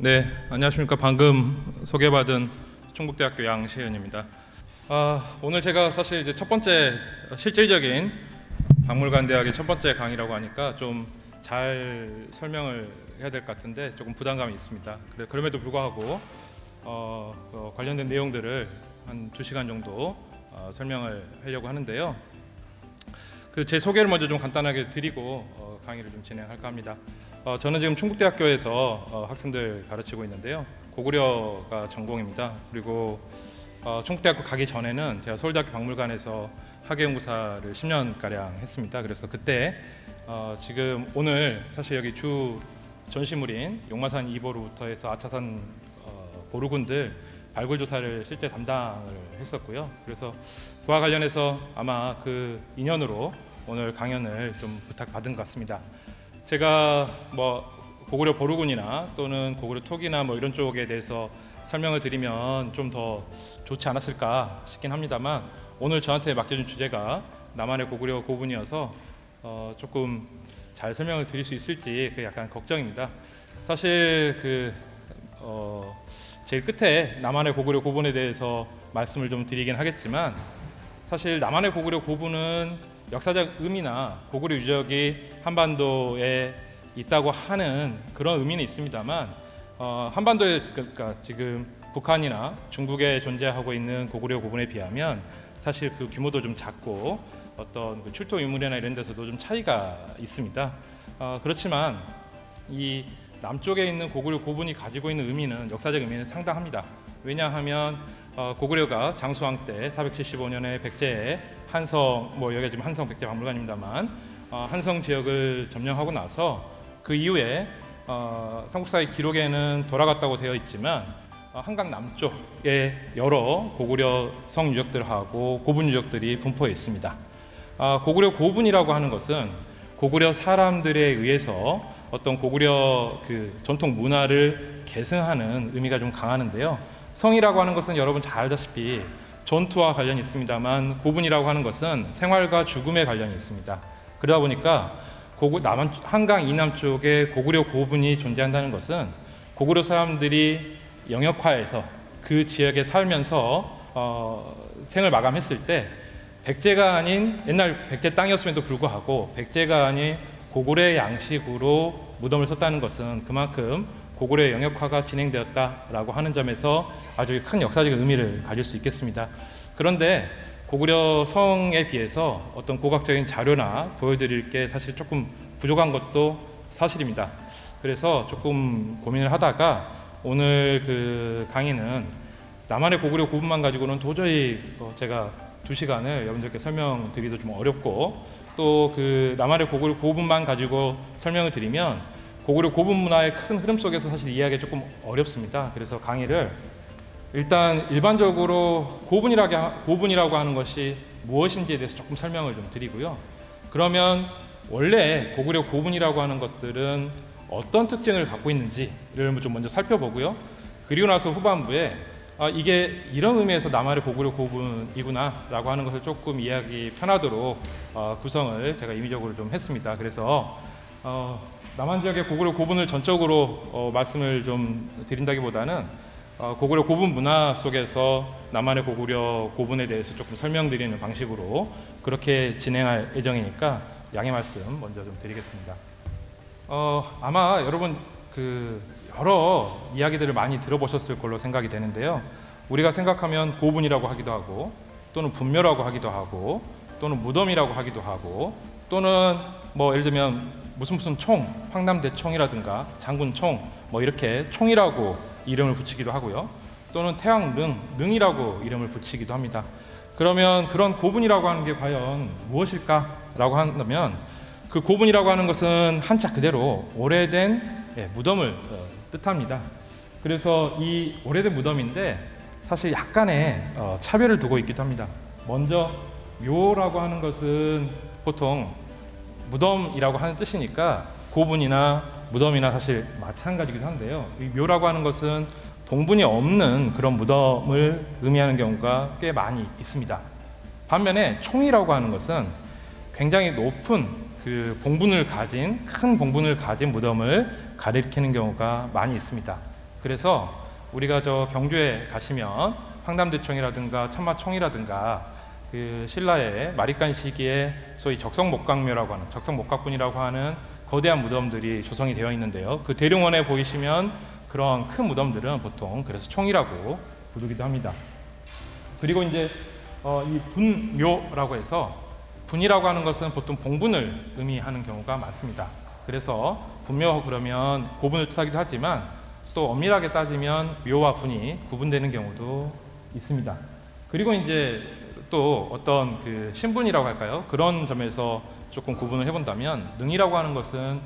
네, 안녕하십니까. 방금 소개받은 충북대학교 양시은입니다. 오늘 제가 사실 이제 첫 번째 실질적인 박물관 대학의 첫 번째 강의라고 하니까 좀 잘 설명을 해야 될 것 같은데 조금 부담감이 있습니다. 그럼에도 불구하고 관련된 내용들을 한 2시간 정도 설명을 하려고 하는데요. 제 소개를 먼저 좀 간단하게 드리고 강의를 좀 진행할까 합니다. 저는 지금 충북대학교에서 학생들 가르치고 있는데요. 고구려가 전공입니다. 그리고 충북대학교 가기 전에는 제가 서울대학교 박물관에서 학예연구사를 10년가량 했습니다. 그래서 그때 지금 오늘 사실 여기 주 전시물인 용마산 2보루부터 해서 아차산 보루군들 발굴 조사를 실제 담당을 했었고요. 그래서 그와 관련해서 아마 그 인연으로 오늘 강연을 좀 부탁받은 것 같습니다. 제가 고구려 보루군이나 또는 고구려 토기나 이런 쪽에 대해서 설명을 드리면 좀 더 좋지 않았을까 싶긴 합니다만 오늘 저한테 맡겨준 주제가 남한의 고구려 고분이어서 조금 잘 설명을 드릴 수 있을지 약간 걱정입니다. 사실 제일 끝에 남한의 고구려 고분에 대해서 말씀을 좀 드리긴 하겠지만 사실 남한의 고구려 고분은 역사적 의미나 고구려 유적이 한반도에 있다고 하는 그런 의미는 있습니다만 한반도에 그러니까 지금 북한이나 중국에 존재하고 있는 고구려 고분에 비하면 사실 그 규모도 좀 작고 어떤 출토 유물이나 이런 데서도 좀 차이가 있습니다. 그렇지만 이 남쪽에 있는 고구려 고분이 가지고 있는 의미는 역사적 의미는 상당합니다. 왜냐하면 고구려가 장수왕 때 475년에 백제에 한성 여기가 지금 한성 백제 박물관입니다만 한성 지역을 점령하고 나서 그 이후에 삼국사의 기록에는 돌아갔다고 되어 있지만 한강 남쪽에 여러 고구려 성 유적들하고 고분 유적들이 분포해 있습니다. 고구려 고분이라고 하는 것은 고구려 사람들에 의해서 어떤 고구려 전통 문화를 계승하는 의미가 좀 강하는데요. 성이라고 하는 것은 여러분 잘 알다시피 전투와 관련이 있습니다만 고분이라고 하는 것은 생활과 죽음에 관련이 있습니다. 그러다 보니까 한강 이남 쪽에 고구려 고분이 존재한다는 것은 고구려 사람들이 영역화해서 그 지역에 살면서 생을 마감했을 때 백제가 아닌 옛날 백제 땅이었음에도 불구하고 백제가 아닌 고구려의 양식으로 무덤을 썼다는 것은 그만큼 고구려의 영역화가 진행되었다라고 하는 점에서 아주 큰 역사적 의미를 가질 수 있겠습니다. 그런데 고구려 성에 비해서 어떤 고각적인 자료나 보여드릴 게 사실 조금 부족한 것도 사실입니다. 그래서 조금 고민을 하다가 오늘 강의는 남한의 고구려 고분만 가지고는 도저히 제가 2시간을 여러분들께 설명드리기도 좀 어렵고 또 남한의 고구려 고분만 가지고 설명을 드리면 고구려 고분 문화의 큰 흐름 속에서 사실 이해하기가 조금 어렵습니다. 그래서 강의를 일단 일반적으로 고분이라고 하는 것이 무엇인지에 대해서 조금 설명을 좀 드리고요. 그러면 원래 고구려 고분이라고 하는 것들은 어떤 특징을 갖고 있는지를 좀 먼저 살펴보고요. 그리고 나서 후반부에 이게 이런 의미에서 남한의 고구려 고분이구나 라고 하는 것을 조금 이해하기 편하도록 구성을 제가 임의적으로 좀 했습니다. 그래서 남한 지역의 고구려 고분을 전적으로 말씀을 좀 드린다기보다는 고구려 고분 문화 속에서 남한의 고구려 고분에 대해서 조금 설명드리는 방식으로 그렇게 진행할 예정이니까 양해 말씀 먼저 좀 드리겠습니다. 아마 여러분 여러 이야기들을 많이 들어보셨을 걸로 생각이 되는데요. 우리가 생각하면 고분이라고 하기도 하고 또는 분묘라고 하기도 하고 또는 무덤이라고 하기도 하고 또는 예를 들면 무슨 총, 황남대총이라든가 장군총 이렇게 총이라고 이름을 붙이기도 하고요. 또는 태왕릉이라고 이름을 붙이기도 합니다. 그러면 그런 고분이라고 하는 게 과연 무엇일까라고 한다면 그 고분이라고 하는 것은 한자 그대로 오래된 무덤을 뜻합니다. 그래서 이 오래된 무덤인데 사실 약간의 차별을 두고 있기도 합니다. 먼저 묘라고 하는 것은 보통 무덤이라고 하는 뜻이니까 고분이나 무덤이나 사실 마찬가지기도 한데요. 이 묘라고 하는 것은 봉분이 없는 그런 무덤을 의미하는 경우가 꽤 많이 있습니다. 반면에 총이라고 하는 것은 굉장히 높은 큰 봉분을 가진 무덤을 가리키는 경우가 많이 있습니다. 그래서 우리가 저 경주에 가시면 황담대청이라든가 참마총이라든가 그 신라의 마립간 시기에 소위 적성목각묘라고 하는 적성목각분이라고 하는 거대한 무덤들이 조성이 되어 있는데요. 그 대룡원에 보이시면 그런 큰 무덤들은 보통 그래서 총이라고 부르기도 합니다. 그리고 이제 이 분묘라고 해서 분이라고 하는 것은 보통 봉분을 의미하는 경우가 많습니다. 그래서 분묘 그러면 고분을 뜻하기도 하지만 또 엄밀하게 따지면 묘와 분이 구분되는 경우도 있습니다. 그리고 이제 또 어떤 그 신분이라고 할까요? 그런 점에서 조금 구분을 해본다면 능이라고 하는 것은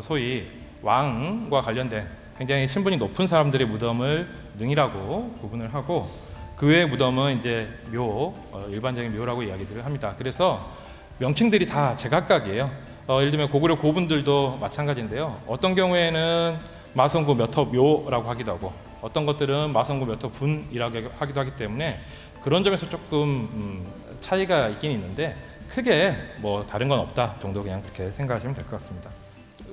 소위 왕과 관련된 굉장히 신분이 높은 사람들의 무덤을 능이라고 구분을 하고 그 외의 무덤은 이제 묘, 일반적인 묘라고 이야기들을 합니다. 그래서 명칭들이 다 제각각이에요. 예를 들면 고구려 고분들도 마찬가지인데요. 어떤 경우에는 마성구 몇터 묘라고 하기도 하고 어떤 것들은 마성구 몇터 분이라고 하기도 하기 때문에 그런 점에서 조금 차이가 있긴 있는데 크게 뭐 다른 건 없다 정도 그냥 그렇게 생각하시면 될 것 같습니다.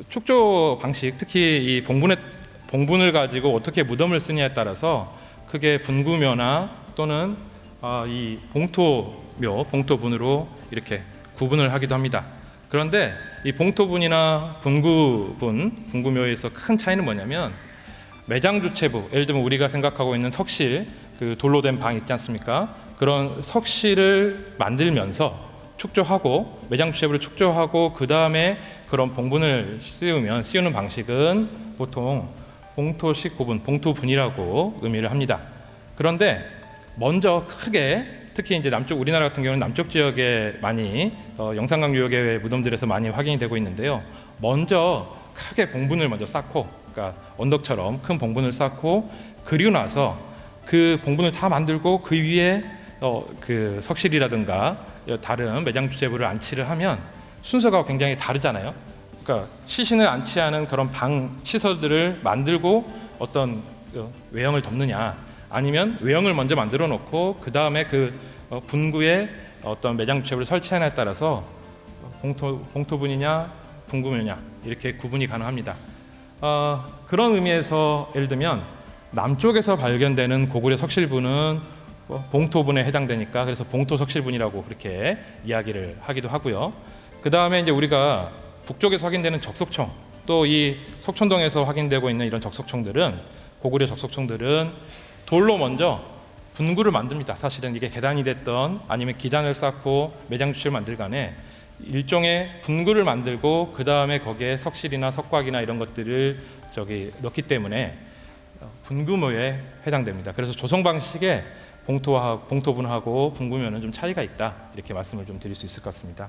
축조 방식, 특히 이 봉분을 가지고 어떻게 무덤을 쓰냐에 따라서 크게 분구묘나 또는 이 봉토묘, 봉토분으로 이렇게 구분을 하기도 합니다. 그런데 이 봉토분이나 분구묘에서 큰 차이는 뭐냐면 매장주체부, 예를 들면 우리가 생각하고 있는 석실, 그 돌로 된 방 있지 않습니까? 그런 석실을 만들면서 축조하고 매장주체부를 축조하고 그 다음에 그런 봉분을 씌우는 방식은 보통 봉토식 구분, 봉토분이라고 의미를 합니다. 그런데 먼저 크게 특히 이제 남쪽 우리나라 같은 경우는 남쪽 지역에 많이 영산강 유역의 무덤들에서 많이 확인이 되고 있는데요. 먼저 크게 봉분을 먼저 쌓고, 그러니까 언덕처럼 큰 봉분을 쌓고 그리고 나서 그 봉분을 다 만들고 그 위에 그 석실이라든가 다른 매장 주체부를 안치를 하면 순서가 굉장히 다르잖아요. 그러니까 시신을 안치하는 그런 방 시설들을 만들고 어떤 외형을 덮느냐, 아니면 외형을 먼저 만들어 놓고 그 다음에 그 분구에 어떤 매장 주체부를 설치하냐에 따라서 봉토분이냐 분구묘냐 이렇게 구분이 가능합니다. 그런 의미에서 예를 들면 남쪽에서 발견되는 고구려 석실분은 봉토분에 해당되니까 그래서 봉토석실분이라고 그렇게 이야기를 하기도 하고요. 그 다음에 이제 우리가 북쪽에서 확인되는 적석총, 또 이 석촌동에서 확인되고 있는 이런 적석총들은 고구려 적석총들은 돌로 먼저 분구를 만듭니다. 사실은 이게 계단이 됐던 아니면 기단을 쌓고 매장주체를 만들 간에 일종의 분구를 만들고 그 다음에 거기에 석실이나 석곽이나 이런 것들을 넣기 때문에 분구묘에 해당됩니다. 그래서 조성 방식에 봉토분하고 분구묘는 좀 차이가 있다 이렇게 말씀을 좀 드릴 수 있을 것 같습니다.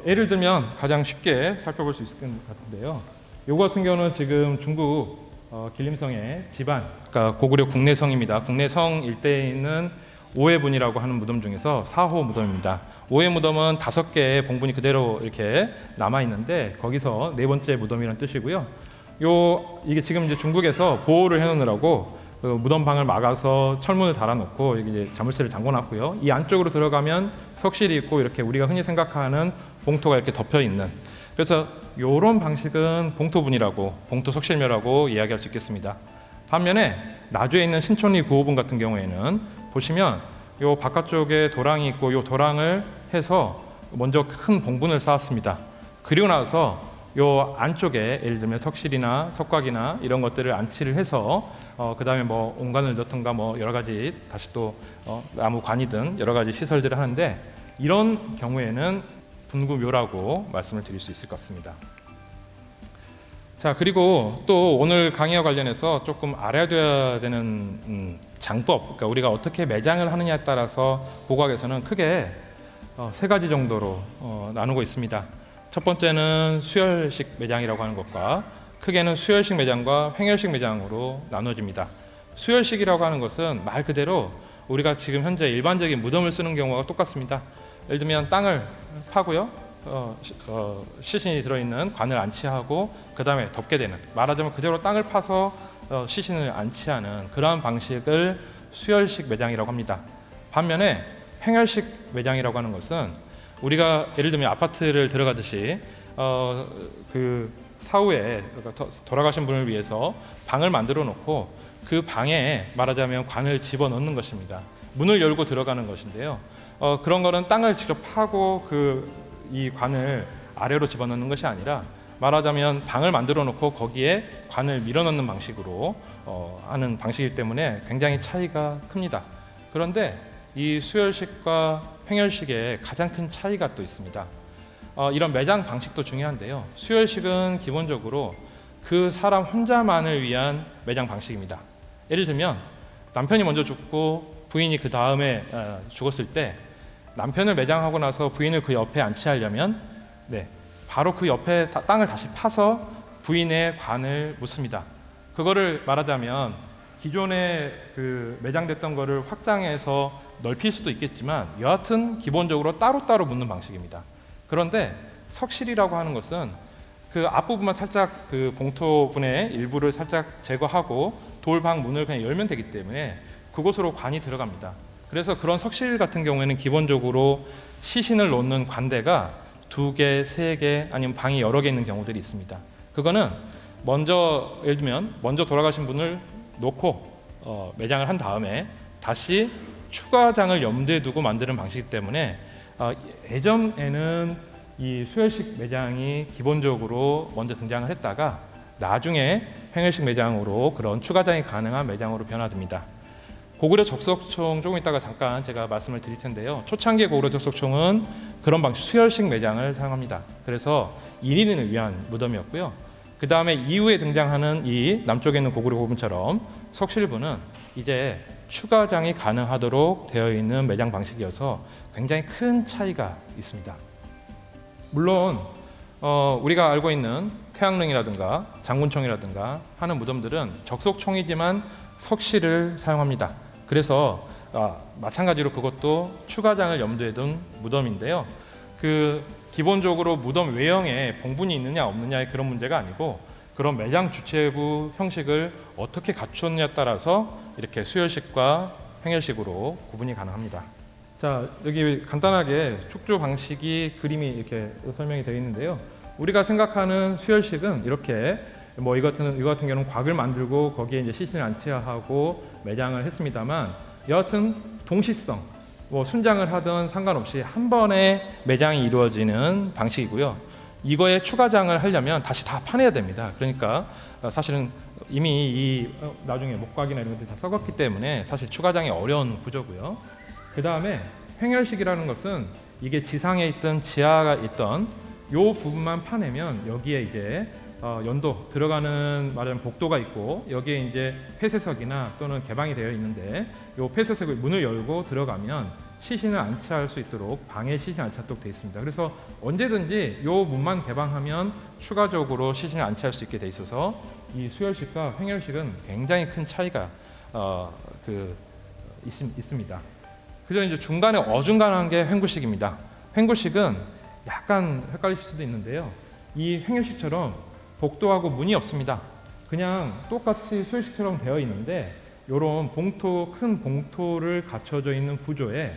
예를 들면 가장 쉽게 살펴볼 수 있을 것 같은데요. 요거 같은 경우는 지금 중국 길림성의 지반, 그러니까 고구려 국내성입니다. 국내성 일대에 있는 오해분이라고 하는 무덤 중에서 4호 무덤입니다. 오해 무덤은 5개의 봉분이 그대로 이렇게 남아 있는데 거기서 네 번째 무덤이라는 뜻이고요. 이게 지금 이제 중국에서 보호를 해놓느라고 그 무덤방을 막아서 철문을 달아놓고 이제 자물쇠를 잠궈놨고요. 이 안쪽으로 들어가면 석실이 있고 이렇게 우리가 흔히 생각하는 봉토가 이렇게 덮여 있는. 그래서 이런 방식은 봉토분이라고, 봉토석실묘라고 이야기할 수 있겠습니다. 반면에 나주에 있는 신촌리 구호분 같은 경우에는 보시면 요 바깥쪽에 도랑이 있고 요 도랑을 해서 먼저 큰 봉분을 쌓았습니다. 그리고 나서 요 안쪽에 예를 들면 석실이나 석곽이나 이런 것들을 안치를 해서 그 다음에 뭐 옹관을 넣던가 뭐 여러 가지 다시 또 나무 관이든 여러 가지 시설들을 하는데 이런 경우에는 분구묘라고 말씀을 드릴 수 있을 것 같습니다. 자, 그리고 또 오늘 강의와 관련해서 조금 알아야 되는 장법, 그러니까 우리가 어떻게 매장을 하느냐에 따라서 고고학에서는 크게 3가지 정도로 나누고 있습니다. 첫 번째는 수열식 매장이라고 하는 것과 크게는 수열식 매장과 횡열식 매장으로 나눠집니다. 수열식이라고 하는 것은 말 그대로 우리가 지금 현재 일반적인 무덤을 쓰는 경우가 똑같습니다. 예를 들면 땅을 파고요, 시신이 들어있는 관을 안치하고 그 다음에 덮게 되는, 말하자면 그대로 땅을 파서 시신을 안치하는 그러한 방식을 수열식 매장이라고 합니다. 반면에 횡열식 매장이라고 하는 것은 우리가 예를 들면 아파트를 들어가듯이 그 사후에 돌아가신 분을 위해서 방을 만들어 놓고 그 방에 말하자면 관을 집어넣는 것입니다. 문을 열고 들어가는 것인데요. 그런 거는 땅을 직접 파고 이 관을 아래로 집어넣는 것이 아니라 말하자면 방을 만들어 놓고 거기에 관을 밀어넣는 방식으로 하는 방식이기 때문에 굉장히 차이가 큽니다. 그런데 이 수혈식과 횡혈식의 가장 큰 차이가 또 있습니다. 이런 매장 방식도 중요한데요. 수혈식은 기본적으로 그 사람 혼자만을 위한 매장 방식입니다. 예를 들면 남편이 먼저 죽고 부인이 그 다음에 죽었을 때 남편을 매장하고 나서 부인을 그 옆에 안치하려면 바로 그 옆에 땅을 다시 파서 부인의 관을 묻습니다. 그거를 말하자면 기존에 그 매장됐던 거를 확장해서 넓힐 수도 있겠지만 여하튼 기본적으로 따로따로 묻는 방식입니다. 그런데 석실이라고 하는 것은 그 앞부분만 살짝 그 봉토분의 일부를 살짝 제거하고 돌방 문을 그냥 열면 되기 때문에 그곳으로 관이 들어갑니다. 그래서 그런 석실 같은 경우에는 기본적으로 시신을 놓는 관대가 2개, 3개 아니면 방이 여러 개 있는 경우들이 있습니다. 그거는 먼저 예를 들면 먼저 돌아가신 분을 놓고 매장을 한 다음에 다시 추가장을 염두에 두고 만드는 방식이기 때문에 예전에는 이 수혈식 매장이 기본적으로 먼저 등장을 했다가 나중에 횡혈식 매장으로 그런 추가장이 가능한 매장으로 변화됩니다. 고구려 적석총 조금 이따가 잠깐 제가 말씀을 드릴 텐데요. 초창기 고구려 적석총은 그런 방식 수혈식 매장을 사용합니다. 그래서 1인을 위한 무덤이었고요. 그 다음에 이후에 등장하는 이 남쪽에 있는 고구려 고분처럼 석실부는 이제 추가장이 가능하도록 되어 있는 매장 방식이어서 굉장히 큰 차이가 있습니다. 물론 우리가 알고 있는 태양릉이라든가 장군총이라든가 하는 무덤들은 적석총이지만 석실을 사용합니다. 그래서 마찬가지로 그것도 추가장을 염두에 둔 무덤인데요. 기본적으로 무덤 외형에 봉분이 있느냐 없느냐의 그런 문제가 아니고 그런 매장 주체부 형식을 어떻게 갖추었느냐에 따라서 이렇게 수혈식과 횡혈식으로 구분이 가능합니다. 자, 여기 간단하게 축조 방식이 그림이 이렇게 설명이 되어 있는데요. 우리가 생각하는 수혈식은 이렇게 이 같은 경우는 곽을 만들고 거기에 이제 시신을 안치하고 매장을 했습니다만 여하튼 동시성 순장을 하든 상관없이 한 번에 매장이 이루어지는 방식이고요. 이거에 추가장을 하려면 다시 다 파내야 됩니다. 그러니까 사실은 이미 나중에 목곽이나 이런 것들이 다 썩었기 때문에 사실 추가장이 어려운 구조고요. 그 다음에 횡혈식이라는 것은 이게 지상에 있던 지하가 있던 요 부분만 파내면 여기에 이제 연도 들어가는 말하자면 복도가 있고 여기에 이제 폐쇄석이나 또는 개방이 되어 있는데 요 폐쇄석을 문을 열고 들어가면 시신을 안치할 수 있도록 방에 시신을 안치하도록 되어 있습니다. 그래서 언제든지 요 문만 개방하면 추가적으로 시신을 안치할 수 있게 돼 있어서 이 수혈식과 횡혈식은 굉장히 큰 차이가 있습니다. 그저 이제 중간에 어중간한 게 횡구식입니다. 횡구식은 약간 헷갈리실 수도 있는데요. 이 횡혈식처럼 복도하고 문이 없습니다. 그냥 똑같이 수혈식처럼 되어 있는데 이런 큰 봉토를 갖춰져 있는 구조에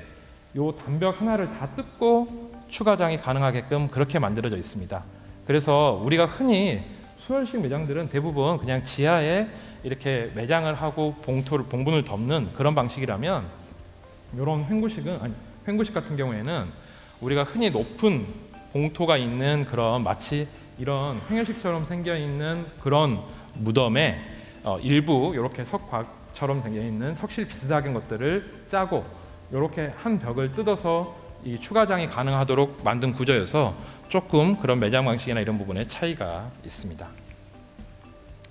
요 담벽 하나를 다 뜯고 추가장이 가능하게끔 그렇게 만들어져 있습니다. 그래서 우리가 흔히 수혈식 매장들은 대부분 그냥 지하에 이렇게 매장을 하고 봉분을 덮는 그런 방식이라면 이런 횡구식 같은 경우에는 우리가 흔히 높은 봉토가 있는 그런 마치 이런 횡혈식처럼 생겨 있는 그런 무덤에 일부 이렇게 석곽처럼 생겨 있는 석실 비슷하게 것들을 짜고 이렇게 한 벽을 뜯어서 이 추가장이 가능하도록 만든 구조여서 조금 그런 매장 방식이나 이런 부분에 차이가 있습니다.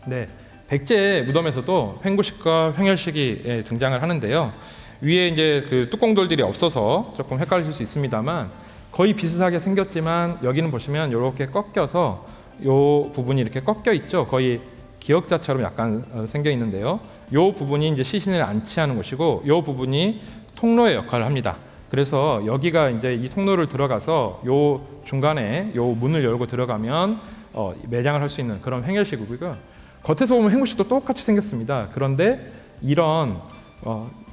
네, 백제 무덤에서도 횡구식과 횡혈식이 등장을 하는데요. 위에 이제 그 뚜껑돌들이 없어서 조금 헷갈리실 수 있습니다만 거의 비슷하게 생겼지만 여기는 보시면 이렇게 꺾여서 요 부분이 이렇게 꺾여 있죠. 거의 기역자처럼 약간 생겨 있는데요. 요 부분이 이제 시신을 안치하는 곳이고 요 부분이 통로의 역할을 합니다. 그래서 여기가 이제 이 통로를 들어가서 요 중간에 요 문을 열고 들어가면 매장을 할 수 있는 그런 횡혈식이고요. 겉에서 보면 횡구식도 똑같이 생겼습니다. 그런데 이런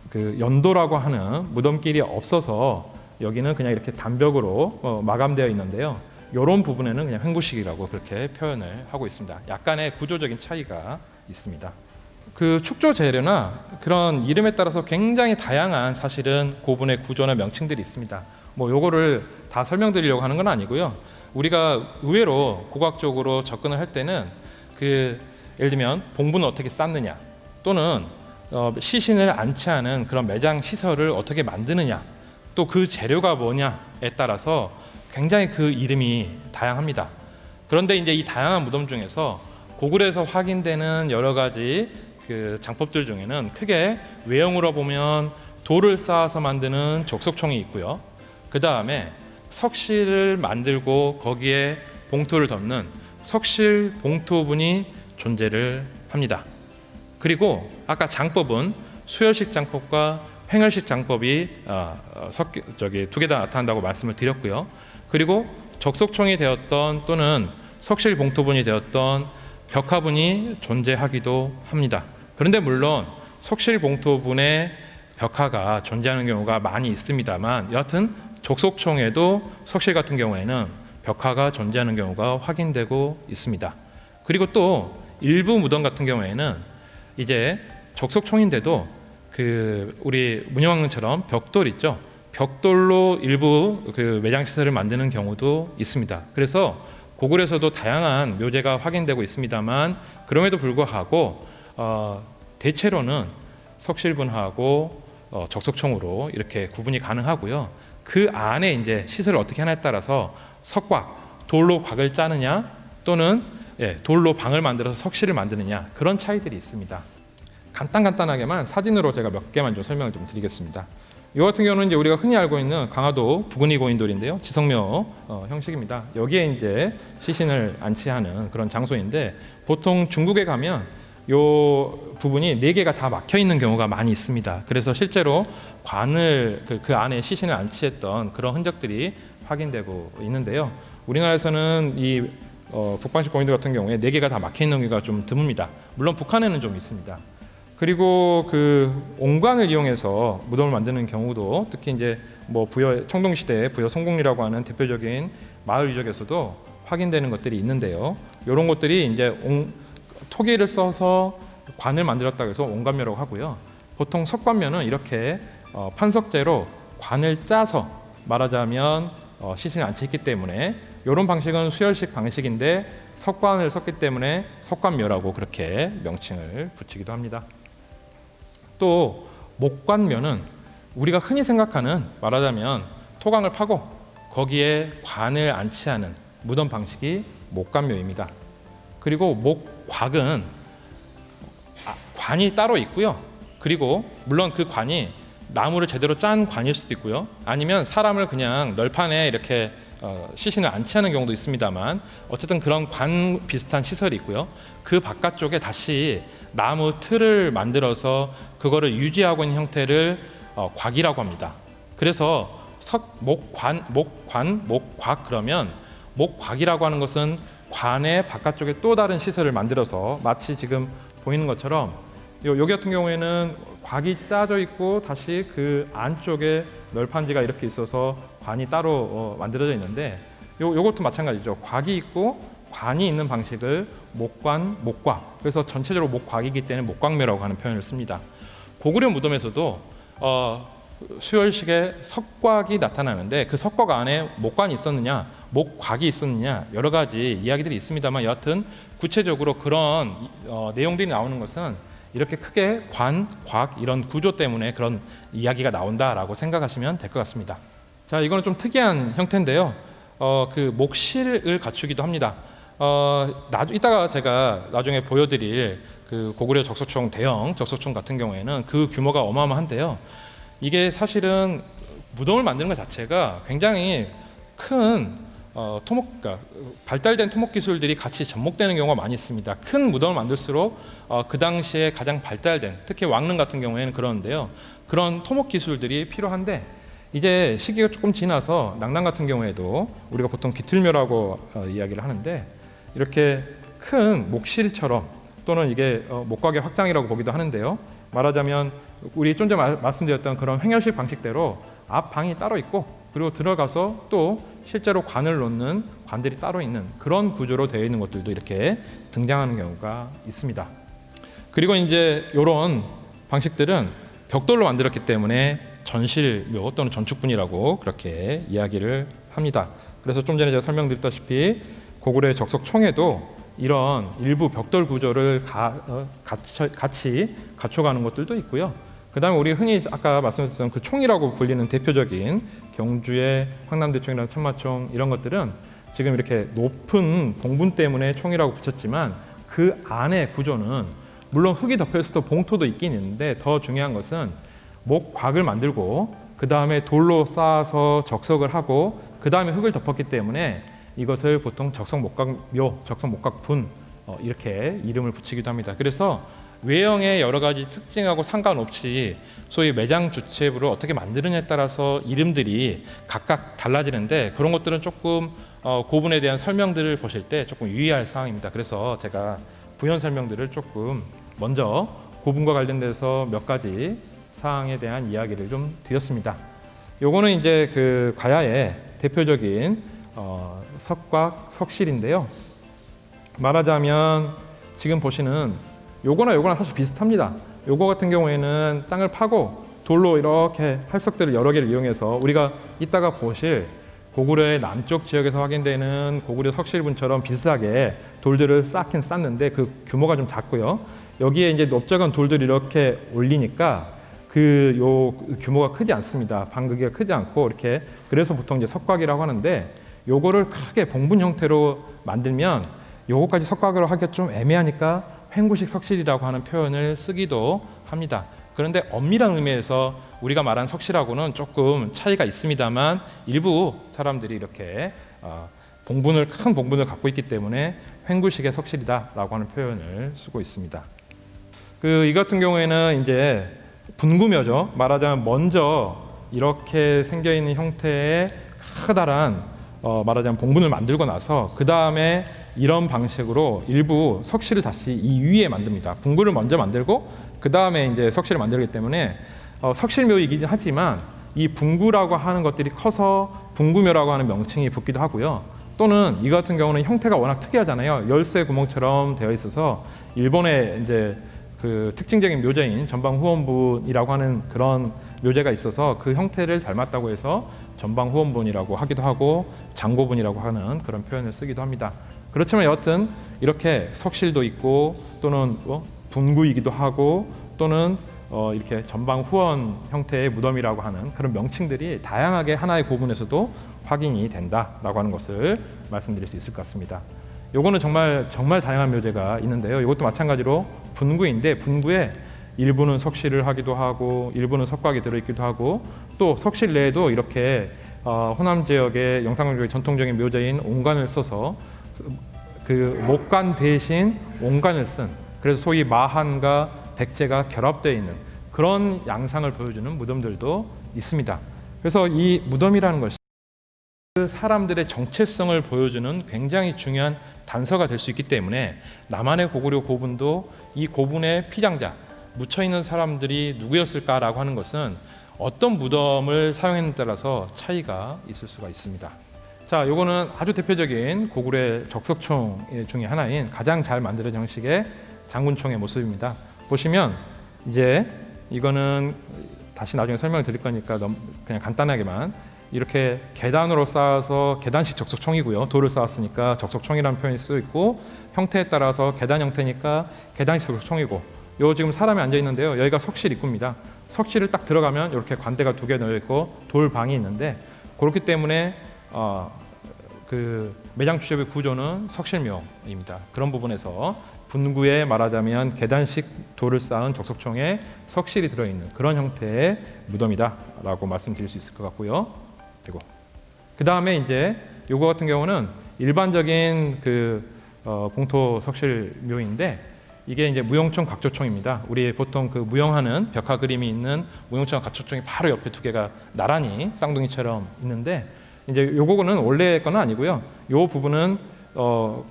그 연도라고 하는 무덤길이 없어서 여기는 그냥 이렇게 담벽으로 마감되어 있는데요. 이런 부분에는 그냥 횡구식이라고 그렇게 표현을 하고 있습니다. 약간의 구조적인 차이가 있습니다. 그 축조 재료나 그런 이름에 따라서 굉장히 다양한 사실은 고분의 구조나 명칭들이 있습니다. 뭐 요거를 다 설명드리려고 하는 건 아니고요. 우리가 의외로 고고학적으로 접근을 할 때는 그 예를 들면 봉분을 어떻게 쌓느냐 또는 시신을 안치하는 그런 매장 시설을 어떻게 만드느냐 또 그 재료가 뭐냐에 따라서 굉장히 그 이름이 다양합니다. 그런데 이제 이 다양한 무덤 중에서 고구려에서 확인되는 여러 가지 그 장법들 중에는 크게 외형으로 보면 돌을 쌓아서 만드는 족속총이 있고요. 그 다음에 석실을 만들고 거기에 봉토를 덮는 석실 봉토분이 존재를 합니다. 그리고 아까 장법은 수열식 장법과 횡열식 장법이 두 개 다 나타난다고 말씀을 드렸고요. 그리고 적석총이 되었던 또는 석실 봉토분이 되었던 벽화분이 존재하기도 합니다. 그런데 물론 석실 봉토분의 벽화가 존재하는 경우가 많이 있습니다만 여하튼 족속총에도 석실 같은 경우에는 벽화가 존재하는 경우가 확인되고 있습니다. 그리고 또 일부 무덤 같은 경우에는 이제 족속총인데도 그 우리 문형왕릉처럼 벽돌 있죠. 벽돌로 일부 그 매장 시설을 만드는 경우도 있습니다. 그래서 고구려에서도 다양한 묘제가 확인되고 있습니다만 그럼에도 불구하고 대체로는 석실분하고 적석총으로 이렇게 구분이 가능하고요. 그 안에 이제 시설을 어떻게 하냐에 따라서 석곽, 돌로 곽을 짜느냐 또는 돌로 방을 만들어서 석실을 만드느냐 그런 차이들이 있습니다. 간단하게만 사진으로 제가 몇 개만 좀 설명을 좀 드리겠습니다. 이 같은 경우는 이제 우리가 흔히 알고 있는 강화도 부근이 고인돌인데요. 지성묘 형식입니다. 여기에 이제 시신을 안치하는 그런 장소인데 보통 중국에 가면 요 부분이 4개가 다 막혀 있는 경우가 많이 있습니다. 그래서 실제로 관을 그 안에 시신을 안치했던 그런 흔적들이 확인되고 있는데요. 우리나라에서는 이 북방식 고인돌 같은 경우에 4개가 다 막혀 있는 경우가 좀 드뭅니다. 물론 북한에는 좀 있습니다. 그리고 그 옹관을 이용해서 무덤을 만드는 경우도 특히 이제 뭐 청동 시대 부여 성공리라고 하는 대표적인 마을 유적에서도 확인되는 것들이 있는데요. 이런 것들이 이제 토기를 써서 관을 만들었다고 해서 옹관묘라고 하고요. 보통 석관묘는 이렇게 판석재로 관을 짜서 말하자면 시신을 안치했기 때문에 이런 방식은 수열식 방식인데 석관을 썼기 때문에 석관묘라고 그렇게 명칭을 붙이기도 합니다. 또 목관묘는 우리가 흔히 생각하는 말하자면 토강을 파고 거기에 관을 안치하는 무덤 방식이 목관묘입니다. 그리고 목곽은 관이 따로 있고요. 그리고 물론 그 관이 나무를 제대로 짠 관일 수도 있고요. 아니면 사람을 그냥 널판에 이렇게 시신을 안치하는 경우도 있습니다만 어쨌든 그런 관 비슷한 시설이 있고요. 그 바깥쪽에 다시 나무 틀을 만들어서 그거를 유지하고 있는 형태를 곽이라고 합니다. 그래서 목곽 그러면 목곽이라고 하는 것은 관의 바깥쪽에 또 다른 시설을 만들어서 마치 지금 보이는 것처럼 여기 같은 경우에는 곽이 짜져 있고 다시 그 안쪽에 널판지가 이렇게 있어서 관이 따로 만들어져 있는데 요것도 마찬가지죠. 곽이 있고 관이 있는 방식을 목관, 목곽. 그래서 전체적으로 목곽이기 때문에 목곽묘라고 하는 표현을 씁니다. 고구려 무덤에서도 수열식의 석곽이 나타나는데 그 석곽 안에 목관이 있었느냐, 목곽이 있었느냐 여러 가지 이야기들이 있습니다만 여하튼 구체적으로 그런 내용들이 나오는 것은 이렇게 크게 관, 곽 이런 구조 때문에 그런 이야기가 나온다라고 생각하시면 될 것 같습니다. 자, 이거는 좀 특이한 형태인데요. 그 목실을 갖추기도 합니다. 이따가 제가 나중에 보여드릴 그 고구려 적석총 대형 적석총 같은 경우에는 그 규모가 어마어마한데요. 이게 사실은 무덤을 만드는 것 자체가 굉장히 큰 그러니까 발달된 토목 기술들이 같이 접목되는 경우가 많이 있습니다. 큰 무덤을 만들수록 그 당시에 가장 발달된 특히 왕릉 같은 경우에는 그러는데요. 그런 토목 기술들이 필요한데 이제 시기가 조금 지나서 낙랑 같은 경우에도 우리가 보통 기틀묘라고 이야기를 하는데 이렇게 큰 목실처럼 또는 이게 목곽의 확장이라고 보기도 하는데요. 말하자면 우리 좀 전에 말씀드렸던 그런 횡열식 방식대로 앞 방이 따로 있고 그리고 들어가서 또 실제로 관을 놓는 관들이 따로 있는 그런 구조로 되어 있는 것들도 이렇게 등장하는 경우가 있습니다. 그리고 이제 이런 방식들은 벽돌로 만들었기 때문에 전실묘 또는 전축분이라고 그렇게 이야기를 합니다. 그래서 좀 전에 제가 설명드렸다시피 고구려의 적석총에도 이런 일부 벽돌 구조를 같이 갖춰가는 것들도 있고요. 그 다음에 우리 흔히 아까 말씀드렸던 그 총이라고 불리는 대표적인 경주의 황남대총이라는 천마총 이런 것들은 지금 이렇게 높은 봉분 때문에 총이라고 붙였지만 그 안의 구조는 물론 흙이 덮여 있어서 봉토도 있긴 있는데 더 중요한 것은 목곽을 만들고 그 다음에 돌로 쌓아서 적석을 하고 그 다음에 흙을 덮었기 때문에 이것을 보통 적석목각묘, 적석목각분 이렇게 이름을 붙이기도 합니다. 그래서 외형의 여러 가지 특징하고 상관없이 소위 매장 주체부를 어떻게 만드느냐에 따라서 이름들이 각각 달라지는데 그런 것들은 조금 고분에 대한 설명들을 보실 때 조금 유의할 사항입니다. 그래서 제가 부연 설명들을 조금 먼저 고분과 관련돼서 몇 가지 사항에 대한 이야기를 좀 드렸습니다. 요거는 이제 그 가야의 대표적인 석곽, 석실인데요. 말하자면 지금 보시는 요거나 사실 비슷합니다. 요거 같은 경우에는 땅을 파고 돌로 이렇게 활석들을 여러 개를 이용해서 우리가 이따가 보실 고구려의 남쪽 지역에서 확인되는 고구려 석실분처럼 비슷하게 돌들을 쌓긴 쌓는데 그 규모가 좀 작고요. 여기에 이제 넓적한 돌들을 이렇게 올리니까 요 규모가 크지 않습니다. 반극기가 크지 않고 이렇게 그래서 보통 이제 석곽이라고 하는데 요거를 크게 봉분 형태로 만들면 요거까지 석곽으로 하기가 좀 애매하니까 횡구식 석실이라고 하는 표현을 쓰기도 합니다. 그런데 엄밀한 의미에서 우리가 말한 석실하고는 조금 차이가 있습니다만 일부 사람들이 이렇게 큰 봉분을 갖고 있기 때문에 횡구식의 석실이다라고 하는 표현을 쓰고 있습니다. 이 같은 경우에는 이제 분구묘죠. 말하자면 먼저 이렇게 생겨 있는 형태의 커다란 말하자면 봉분을 만들고 나서 그 다음에 이런 방식으로 일부 석실을 다시 이 위에 만듭니다. 분구를 먼저 만들고 그 다음에 이제 석실을 만들기 때문에 석실묘이긴 하지만 이 분구라고 하는 것들이 커서 분구묘라고 하는 명칭이 붙기도 하고요. 또는 이 같은 경우는 형태가 워낙 특이하잖아요. 열쇠 구멍처럼 되어 있어서 일본의 이제 그 특징적인 묘제인 전방후원분이라고 하는 그런 묘제가 있어서 그 형태를 닮았다고 해서 전방후원분이라고 하기도 하고 장고분이라고 하는 그런 표현을 쓰기도 합니다. 그렇지만 여하튼 이렇게 석실도 있고 또는 분구이기도 하고 또는 이렇게 전방후원 형태의 무덤이라고 하는 그런 명칭들이 다양하게 하나의 고분에서도 확인이 된다라고 하는 것을 말씀드릴 수 있을 것 같습니다. 요거는 정말 다양한 묘제가 있는데요. 이것도 마찬가지로 분구인데 분구에 일부는 석실을 하기도 하고 일부는 석곽이 들어있기도 하고 또 석실 내에도 이렇게 호남 지역의 영상을 지역의 전통적인 묘제인 옹관을 써서 그 목관 대신 옹관을 쓴 그래서 소위 마한과 백제가 결합되어 있는 그런 양상을 보여주는 무덤들도 있습니다. 그래서 이 무덤이라는 것이 그 사람들의 정체성을 보여주는 굉장히 중요한 단서가 될 수 있기 때문에 남한의 고구려 고분도 이 고분의 피장자 묻혀있는 사람들이 누구였을까라고 하는 것은 어떤 무덤을 사용했느냐에 따라서 차이가 있을 수가 있습니다. 자, 요거는 아주 대표적인 고구려의 적석총 중에 하나인 가장 잘 만들어진 형식의 장군총의 모습입니다. 보시면 이제 이거는 다시 나중에 설명을 드릴 거니까 그냥 간단하게만 이렇게 계단으로 쌓아서 계단식 적석총이고요. 돌을 쌓았으니까 적석총이라는 표현이 쓰여 있고 형태에 따라서 계단 형태니까 계단식 적석총이고 요 지금 사람이 앉아 있는데요. 여기가 석실 입구입니다. 석실을 딱 들어가면 이렇게 관대가 두 개 놓여 있고 돌방이 있는데 그렇기 때문에 그 매장 주접의 구조는 석실묘입니다. 그런 부분에서 분구에 말하자면 계단식 돌을 쌓은 적석총에 석실이 들어있는 그런 형태의 무덤이다라고 말씀드릴 수 있을 것 같고요. 그리고 그 다음에 이제 요거 같은 경우는 일반적인 봉토 석실묘인데 이게 이제 무용총 각조총입니다. 우리 보통 그 무용하는 벽화 그림이 있는 무용총 각조총이 바로 옆에 두 개가 나란히 쌍둥이처럼 있는데 이제 요거는 원래 건 아니고요. 요 부분은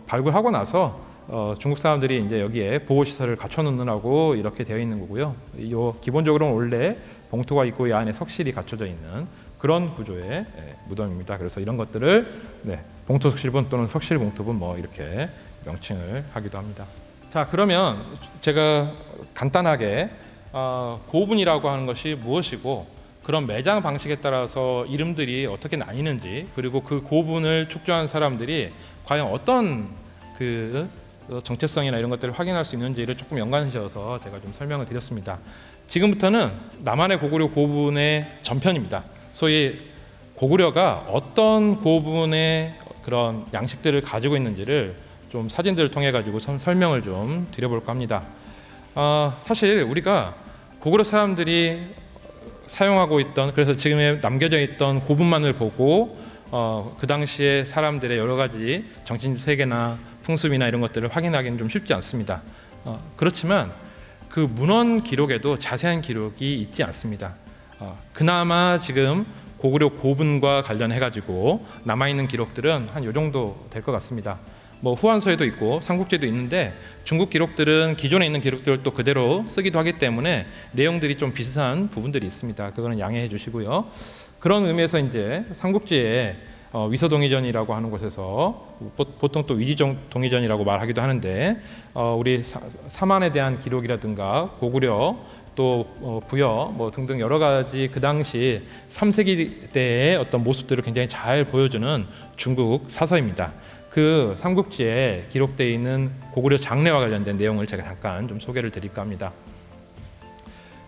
발굴하고 나서 중국 사람들이 이제 여기에 보호 시설을 갖춰 놓느라고 이렇게 되어 있는 거고요. 요 기본적으로는 원래 봉토가 있고 이 안에 석실이 갖춰져 있는 그런 구조의 무덤입니다. 그래서 이런 것들을 봉토석실본 또는 석실봉토본 뭐 이렇게 명칭을 하기도 합니다. 자, 그러면 제가 간단하게 고분이라고 하는 것이 무엇이고 그런 매장 방식에 따라서 이름들이 어떻게 나뉘는지, 그리고 그 고분을 축조한 사람들이 과연 어떤 그 정체성이나 이런 것들을 확인할 수 있는지를 조금 연관지어서 제가 좀 설명을 드렸습니다. 지금부터는 남한의 고구려 고분의 전편입니다. 소위 고구려가 어떤 고분의 그런 양식들을 가지고 있는지를 좀 사진들을 통해 가지고 설명을 좀 드려볼까 합니다. 사실 우리가 고구려 사람들이 사용하고 있던, 그래서 지금에 남겨져 있던 고분만을 보고 그 당시에 사람들의 여러 가지 정신 세계나 풍습이나 이런 것들을 확인하기는 좀 쉽지 않습니다. 그렇지만 그 문헌 기록에도 자세한 기록이 있지 않습니다. 그나마 지금 고구려 고분과 관련해 가지고 남아 있는 기록들은 한 요 정도 될 것 같습니다. 뭐 후한서에도 있고 삼국지에도 있는데 중국 기록들은 기존에 있는 기록들을 또 그대로 쓰기도 하기 때문에 내용들이 좀 비슷한 부분들이 있습니다. 그거는 양해해 주시고요. 그런 의미에서 이제 삼국지에 위서동의전이라고 하는 곳에서 보통 또 위지동의전이라고 말하기도 하는데 우리 사만에 대한 기록이라든가 고구려 또 부여 뭐 등등 여러 가지 그 당시 3세기 때의 어떤 모습들을 굉장히 잘 보여주는 중국 사서입니다. 그 삼국지에 기록되어 있는 고구려 장례와 관련된 내용을 제가 잠깐 좀 소개를 드릴까 합니다.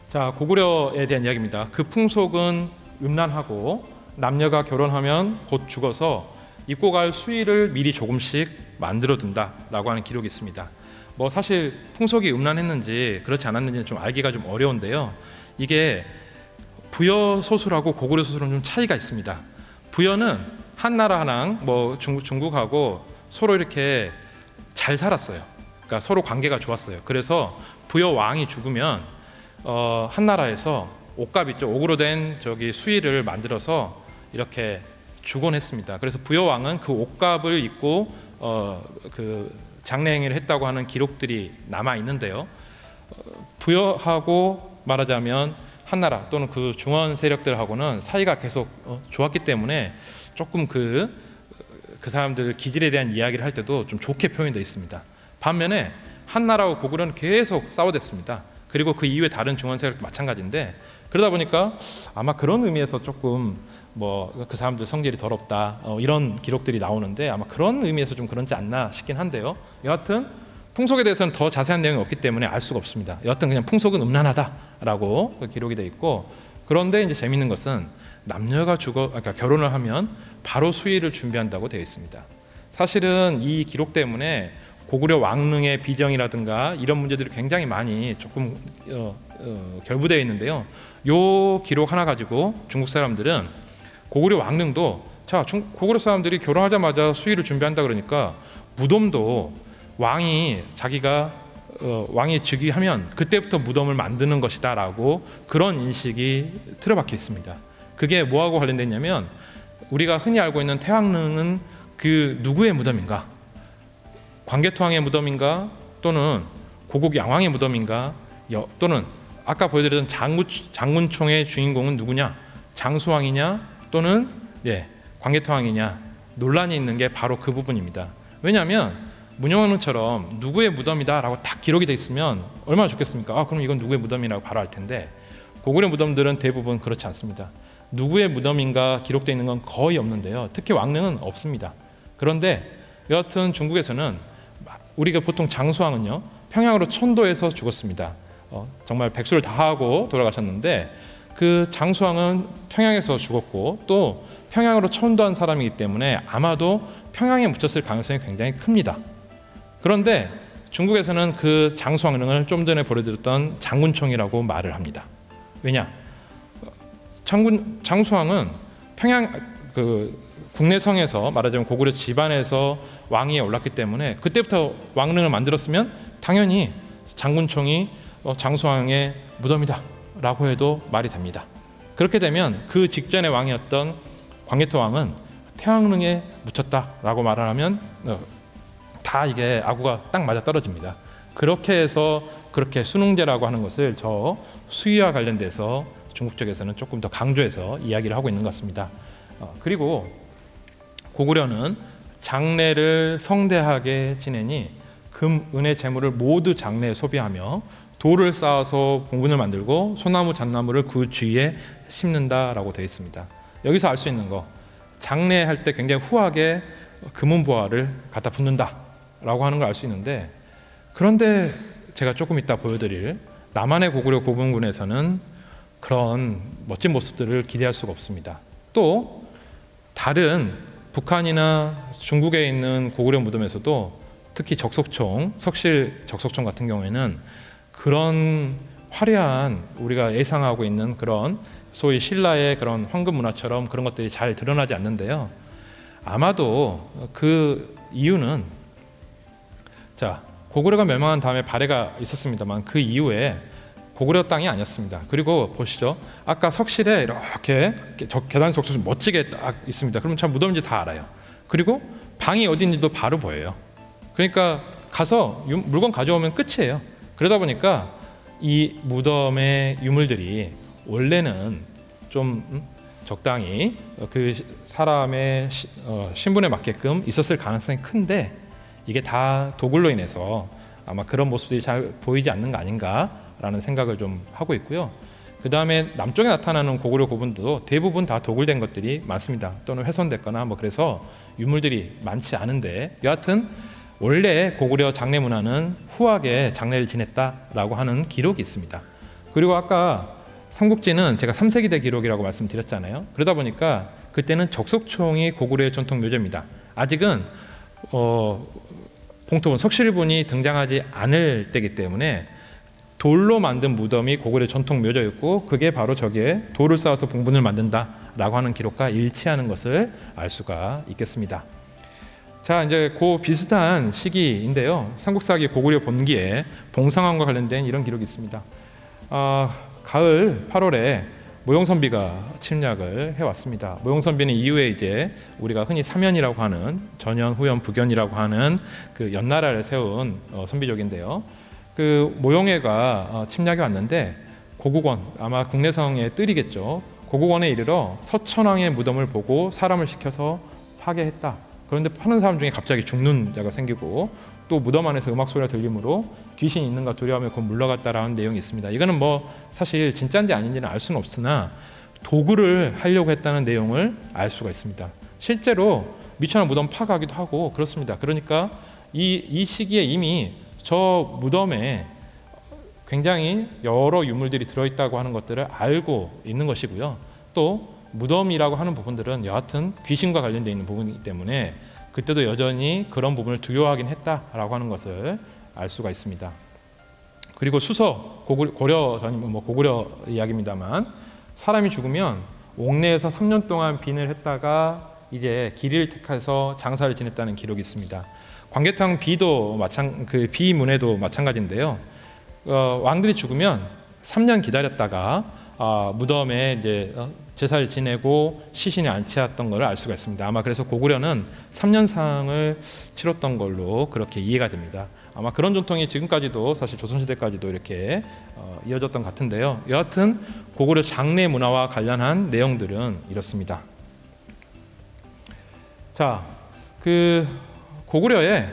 자, 고구려에 대한 이야기입니다. 그 풍속은 음란하고 남녀가 결혼하면 곧 죽어서 입고 갈 수의를 미리 조금씩 만들어 둔다라고 하는 기록이 있습니다. 뭐 사실 풍속이 음란했는지 그렇지 않았는지는 좀 알기가 좀 어려운데요. 이게 부여 소술하고 고구려 소술은 좀 차이가 있습니다. 부여는 한나라 한왕, 뭐 중국하고 서로 이렇게 잘 살았어요. 그러니까 서로 관계가 좋았어요. 그래서 부여 왕이 죽으면 한나라에서 옷값 있죠. 옥으로 된 저기 수의를 만들어서 이렇게 주곤 했습니다. 그래서 부여 왕은 그 옷값을 입고 그 장례행위를 했다고 하는 기록들이 남아 있는데요. 부여하고 말하자면 한나라 또는 그 중원 세력들하고는 사이가 계속 좋았기 때문에 조금 그 사람들 기질에 대한 이야기를 할 때도 좀 좋게 표현되어 있습니다. 반면에 한나라와 고구려는 계속 싸워댔습니다. 그리고 그 이후에 다른 중원 세력도 마찬가지인데, 그러다 보니까 아마 그런 의미에서 조금 뭐 그 사람들 성질이 더럽다 이런 기록들이 나오는데 아마 그런 의미에서 좀 그런지 않나 싶긴 한데요. 여하튼 풍속에 대해서는 더 자세한 내용이 없기 때문에 알 수가 없습니다. 여하튼 그냥 풍속은 음란하다라고 기록이 되어 있고, 그런데 이제 재밌는 것은 남녀가 그러니까 결혼을 하면 바로 수의를 준비한다고 되어 있습니다. 사실은 이 기록 때문에 고구려 왕릉의 비정이라든가 이런 문제들이 굉장히 많이 조금 결부되어 있는데요. 요 기록 하나 가지고 중국 사람들은 고구려 왕릉도 고구려 사람들이 결혼하자마자 수의를 준비한다 그러니까 무덤도 왕이 자기가 왕이 즉위하면 그때부터 무덤을 만드는 것이다라고 그런 인식이 틀어박혀 있습니다. 그게 뭐하고 관련됐냐면 우리가 흔히 알고 있는 태왕릉은 그 누구의 무덤인가? 광개토왕의 무덤인가? 또는 고국 양왕의 무덤인가? 또는 아까 보여드렸던 장군총의 주인공은 누구냐? 장수왕이냐? 또는 광개토왕이냐? 논란이 있는 게 바로 그 부분입니다. 왜냐하면 문영왕릉처럼 누구의 무덤이다라고 딱 기록이 돼 있으면 얼마나 좋겠습니까? 그럼 이건 누구의 무덤이라고 바로 알 텐데 고구려 무덤들은 대부분 그렇지 않습니다. 누구의 무덤인가 기록되어 있는 건 거의 없는데요. 특히 왕릉은 없습니다. 그런데 여하튼 중국에서는 우리가 보통 장수왕은요 평양으로 천도해서 죽었습니다. 정말 백수를 다 하고 돌아가셨는데 그 장수왕은 평양에서 죽었고 또 평양으로 천도한 사람이기 때문에 아마도 평양에 묻혔을 가능성이 굉장히 큽니다. 그런데 중국에서는 그 장수왕릉을 좀 전에 보여드렸던 장군총이라고 말을 합니다. 왜냐? 장수왕은 평양 그 국내성에서 말하자면 고구려 집안에서 왕위에 올랐기 때문에 그때부터 왕릉을 만들었으면 당연히 장군총이 장수왕의 무덤이다 라고 해도 말이 됩니다. 그렇게 되면 그 직전의 왕이었던 광개토 왕은 태왕릉에 묻혔다라고 말을 하면 다 이게 아구가 딱 맞아 떨어집니다. 그렇게 해서 그렇게 순웅제라고 하는 것을 저 수의와 관련돼서 중국 쪽에서는 조금 더 강조해서 이야기를 하고 있는 것 같습니다. 그리고 고구려는 장래를 성대하게 지내니 금, 은의 재물을 모두 장래에 소비하며 돌을 쌓아서 봉분을 만들고 소나무, 잣나무를 그 주위에 심는다라고 되어 있습니다. 여기서 알 수 있는 거, 장래할 때 굉장히 후하게 금은보화를 갖다 붓는다라고 하는 걸 알 수 있는데, 그런데 제가 조금 이따 보여드릴 남한의 고구려 고분군에서는 그런 멋진 모습들을 기대할 수가 없습니다. 또 다른 북한이나 중국에 있는 고구려 무덤에서도 특히 적석총, 석실 적석총 같은 경우에는 그런 화려한 우리가 예상하고 있는 그런 소위 신라의 그런 황금 문화처럼 그런 것들이 잘 드러나지 않는데요. 아마도 그 이유는, 자, 고구려가 멸망한 다음에 발해가 있었습니다만 그 이후에 고구려 땅이 아니었습니다. 그리고 보시죠. 아까 석실에 이렇게 계단 적석이 멋지게 딱 있습니다. 그러면 참 무덤인지 다 알아요. 그리고 방이 어딘지도 바로 보여요. 그러니까 가서 물건 가져오면 끝이에요. 그러다 보니까 이 무덤의 유물들이 원래는 좀 적당히 그 사람의 신분에 맞게끔 있었을 가능성이 큰데, 이게 다 도굴로 인해서 아마 그런 모습들이 잘 보이지 않는 거 아닌가라는 생각을 좀 하고 있고요. 그 다음에 남쪽에 나타나는 고구려 고분도 대부분 다 도굴된 것들이 많습니다. 또는 훼손됐거나 뭐 그래서 유물들이 많지 않은데, 여하튼 원래 고구려 장례 문화는 후하게 장례를 지냈다라고 하는 기록이 있습니다. 그리고 아까 삼국지는 제가 3세기대 기록이라고 말씀드렸잖아요. 그러다 보니까 그때는 적석총이 고구려의 전통 묘제입니다. 아직은 봉토분, 석실분이 등장하지 않을 때이기 때문에 돌로 만든 무덤이 고구려의 전통 묘제였고, 그게 바로 저기에 돌을 쌓아서 봉분을 만든다라고 하는 기록과 일치하는 것을 알 수가 있겠습니다. 자, 이제 그 비슷한 시기인데요. 삼국사기 고구려 본기에 봉상왕과 관련된 이런 기록이 있습니다. 가을 8월에 모용선비가 침략을 해왔습니다. 모용선비는 이후에 이제 우리가 흔히 사면이라고 하는 전현, 후현, 북연이라고 하는 그 연나라를 세운 선비족인데요. 그 모용애가 침략해 왔는데 고국원, 아마 국내성의 뜰이겠죠. 고국원에 이르러 서천왕의 무덤을 보고 사람을 시켜서 파괴했다. 그런데 파는 사람 중에 갑자기 죽는 자가 생기고, 또 무덤 안에서 음악 소리가 들리므로 귀신이 있는가 두려워하며 곧 물러갔다라는 내용이 있습니다. 이거는 뭐 사실 진짜인지 아닌지는 알 수는 없으나 도구를 하려고 했다는 내용을 알 수가 있습니다. 실제로 미천한 무덤 파가기도 하고 그렇습니다. 그러니까 이 시기에 이미 저 무덤에 굉장히 여러 유물들이 들어있다고 하는 것들을 알고 있는 것이고요. 또 무덤이라고 하는 부분들은 여하튼 귀신과 관련되어 있는 부분이기 때문에 그때도 여전히 그런 부분을 두려워하긴 했다라고 하는 것을 알 수가 있습니다. 그리고 수서, 고려 전이 뭐 고구려 이야기입니다만, 사람이 죽으면 옥내에서 3년 동안 빈을 했다가 이제 길을 택해서 장사를 지냈다는 기록이 있습니다. 광개탕 비도 그 비문에도 마찬가지인데요. 왕들이 죽으면 3년 기다렸다가 무덤에 이제 제사를 지내고 시신이 안치했던 것을 알 수가 있습니다. 아마 그래서 고구려는 3년상을 치렀던 걸로 그렇게 이해가 됩니다. 아마 그런 전통이 지금까지도 사실 조선시대까지도 이렇게 이어졌던 것 같은데요. 여하튼 고구려 장례 문화와 관련한 내용들은 이렇습니다. 자, 그 고구려에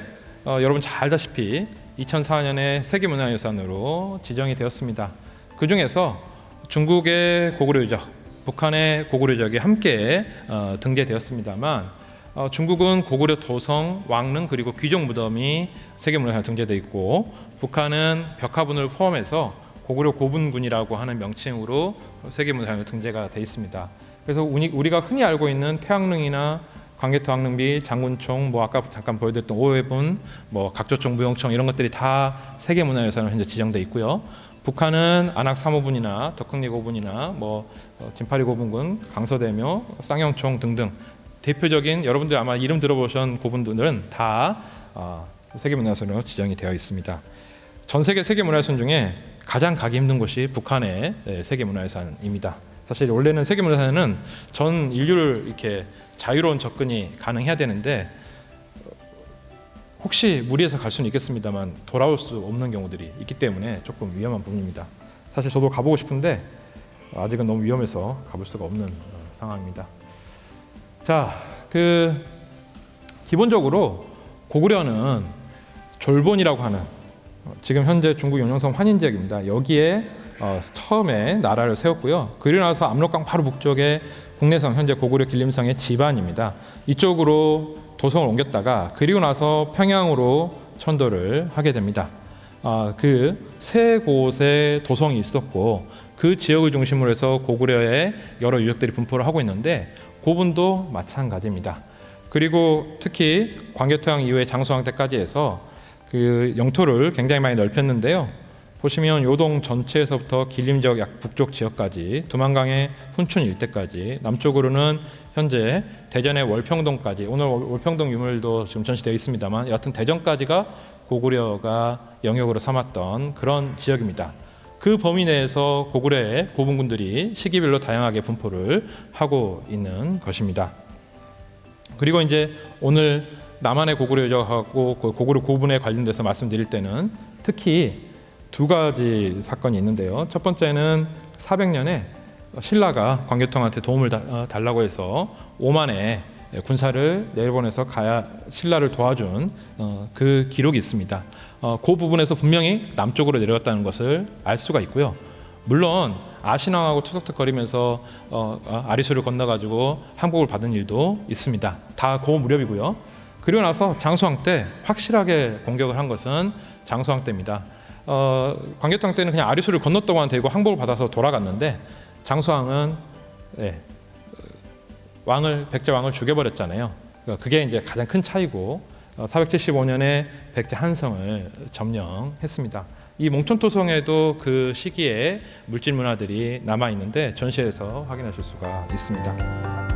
여러분 잘 알다시피 2004년에 세계문화유산으로 지정이 되었습니다. 그 중에서 중국의 고구려 유적, 북한의 고구려 유적이 함께 등재되었습니다만, 중국은 고구려 도성, 왕릉 그리고 귀족 무덤이 세계문화유산에 등재되어 있고, 북한은 벽화분을 포함해서 고구려 고분군이라고 하는 명칭으로 세계문화유산에 등재가 되어 있습니다. 그래서 우리가 흔히 알고 있는 태왕릉이나 광개토왕릉비, 장군총, 뭐 아까 잠깐 보여드렸던 오해분, 뭐 각조총, 무용총 이런 것들이 다 세계문화유산으로 현재 지정되어 있고요. 북한은 안악 3호분이나 덕흥리 고분이나 뭐 진파리 고분군, 강서대묘, 쌍용총 등등 대표적인 여러분들 아마 이름 들어보신 고분들은 다 세계문화유산으로 지정이 되어 있습니다. 전 세계 세계문화유산 중에 가장 가기 힘든 곳이 북한의 세계문화유산입니다. 사실 원래는 세계문화유산은 전 인류를 이렇게 자유로운 접근이 가능해야 되는데, 혹시 무리해서 갈 수는 있겠습니다만 돌아올 수 없는 경우들이 있기 때문에 조금 위험한 부분입니다. 사실 저도 가보고 싶은데 아직은 너무 위험해서 가볼 수가 없는 상황입니다. 자, 기본적으로 고구려는 졸본이라고 하는 지금 현재 중국 영령성 환인 지역입니다. 여기에 처음에 나라를 세웠고요. 그리고 나서 압록강 바로 북쪽에 국내성 현재 고구려 길림성의 지반입니다. 이쪽으로 도성을 옮겼다가 그리고 나서 평양으로 천도를 하게 됩니다. 그 세 곳에 도성이 있었고 그 지역을 중심으로 해서 고구려의 여러 유적들이 분포를 하고 있는데 고분도 마찬가지입니다. 그리고 특히 광개토양 이후에 장수왕 때까지 해서 그 영토를 굉장히 많이 넓혔는데요. 보시면 요동 전체에서부터 길림 지역 약 북쪽 지역까지 두만강의 훈춘 일대까지 남쪽으로는 현재 대전의 월평동까지 오늘 월평동 유물도 지금 전시되어 있습니다만 여하튼 대전까지가 고구려가 영역으로 삼았던 그런 지역입니다. 그 범위 내에서 고구려의 고분군들이 시기별로 다양하게 분포를 하고 있는 것입니다. 그리고 이제 오늘 남한의 고구려 유적하고 고구려 고분에 관련돼서 말씀드릴 때는 특히 두 가지 사건이 있는데요. 첫 번째는 400년에 신라가 광개토한테 도움을 달라고 해서 오만에 군사를 내보내서 신라를 도와준 그 기록이 있습니다. 그 부분에서 분명히 남쪽으로 내려갔다는 것을 알 수가 있고요. 물론 아신왕하고 투석투석거리면서 아리수를 건너가지고 항복을 받은 일도 있습니다. 다 그 무렵이고요. 그리고 나서 장수왕 때 확실하게 공격을 한 것은 장수왕 때입니다. 광개토 때는 그냥 아리수를 건넜다고만 되고 항복을 받아서 돌아갔는데 장수왕은 백제 왕을 죽여버렸잖아요. 그게 이제 가장 큰 차이고 475년에 백제 한성을 점령했습니다. 이 몽촌토성에도 그 시기에 물질 문화들이 남아 있는데 전시에서 확인하실 수가 있습니다.